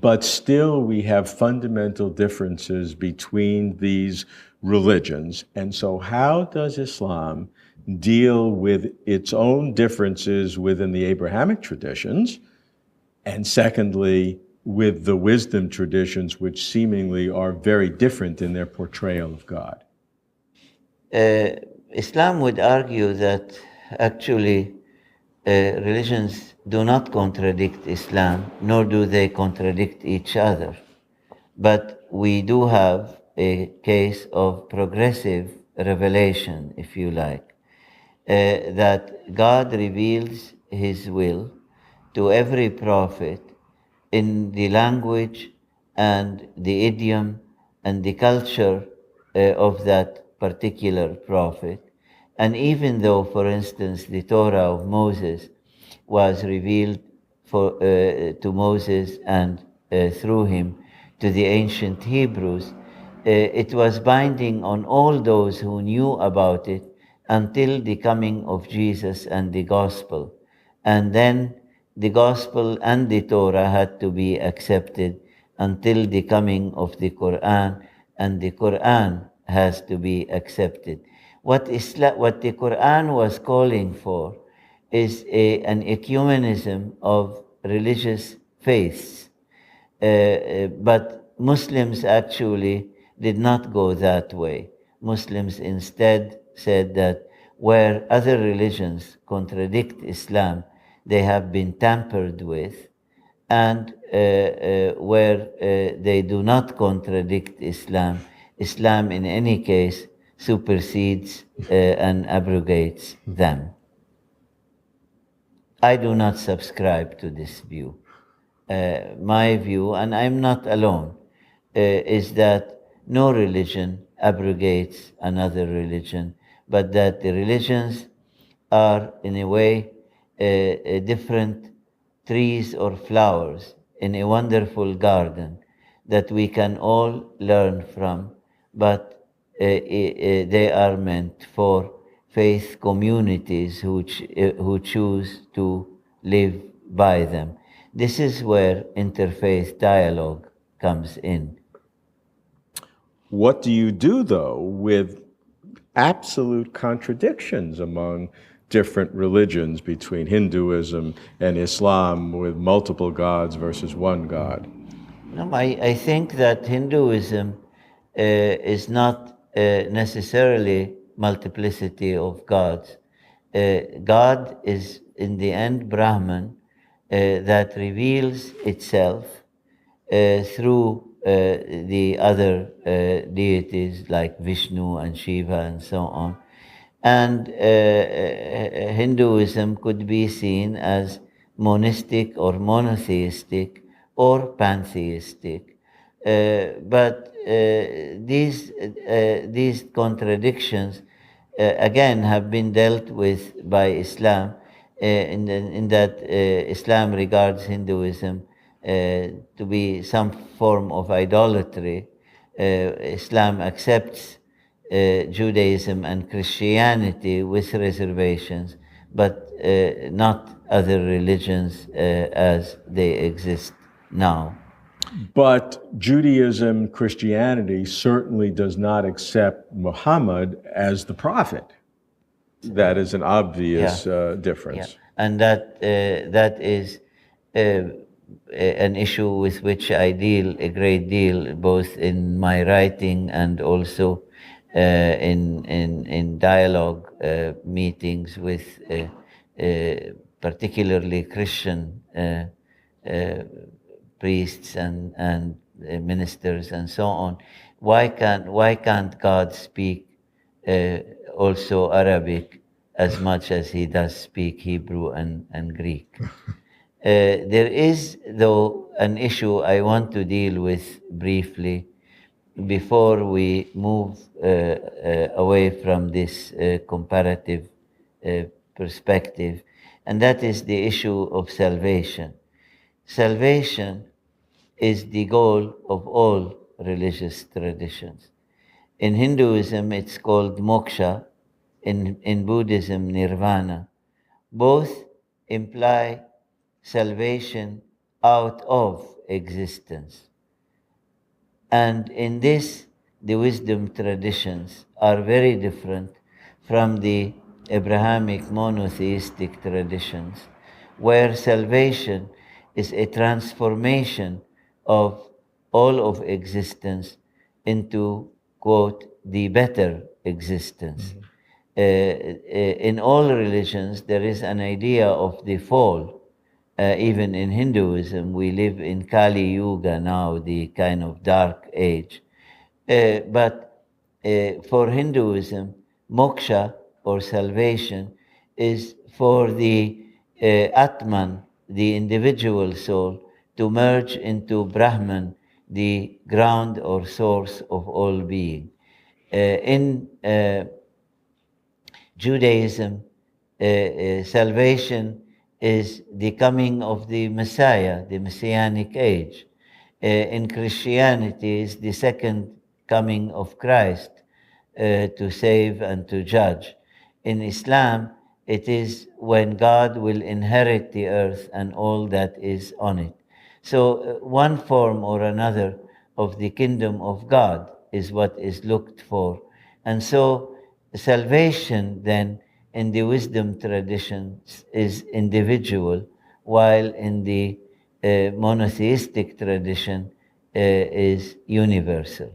but still we have fundamental differences between these religions. And so how does Islam deal with its own differences within the Abrahamic traditions, and secondly, with the wisdom traditions, which seemingly are very different in their portrayal of God? Islam would argue that actually religions do not contradict Islam, nor do they contradict each other. But we do have a case of progressive revelation, if you like, that God reveals His will to every prophet in the language and the idiom and the culture of that particular prophet. And even though, for instance, the Torah of Moses was revealed to Moses and through him to the ancient Hebrews, it was binding on all those who knew about it until the coming of Jesus and the gospel. And then the gospel and the Torah had to be accepted until the coming of the Quran, and the Quran has to be accepted. What the Quran was calling for is an ecumenism of religious faiths. But Muslims actually did not go that way. Muslims instead said that where other religions contradict Islam, they have been tampered with, and where they do not contradict Islam, Islam in any case supersedes and abrogates them. I do not subscribe to this view. My view, and I'm not alone, is that no religion abrogates another religion, but that the religions are, in a way, different trees or flowers in a wonderful garden that we can all learn from, but they are meant for faith communities who choose to live by them. This is where interfaith dialogue comes in. What do you do, though, with absolute contradictions among different religions between Hinduism and Islam, with multiple gods versus one God? No, I think that Hinduism is not necessarily multiplicity of gods. God is, in the end, Brahman, that reveals itself through the other deities like Vishnu and Shiva and so on. And Hinduism could be seen as monistic or monotheistic or pantheistic. But these contradictions, again, have been dealt with by Islam, in that Islam regards Hinduism to be some form of idolatry. Islam accepts Judaism and Christianity with reservations, but not other religions as they exist now. But Judaism, Christianity certainly does not accept Muhammad as the prophet. That is an obvious difference. Yeah. And that is an issue with which I deal a great deal, both in my writing and also in dialogue meetings with particularly Christian priests and ministers and so on. Why can't God speak also Arabic as much as he does speak Hebrew and Greek? There is, though, an issue I want to deal with briefly before we move away from this comparative perspective, and that is the issue of salvation. Salvation is the goal of all religious traditions. In Hinduism, it's called moksha. In Buddhism, nirvana. Both imply salvation out of existence. And in this, the wisdom traditions are very different from the Abrahamic monotheistic traditions, where salvation is a transformation of all of existence into, quote, the better existence. In all religions, there is an idea of the fall. Even in Hinduism, we live in Kali Yuga now, the kind of dark age. But for Hinduism, moksha or salvation is for the Atman, the individual soul, to merge into Brahman, the ground or source of all being. In Judaism, salvation is the coming of the Messiah, the Messianic age. In Christianity, is the second coming of Christ to save and to judge. In Islam, it is when God will inherit the earth and all that is on it. So one form or another of the kingdom of God is what is looked for. And so salvation then in the wisdom traditions is individual, while in the monotheistic tradition is universal.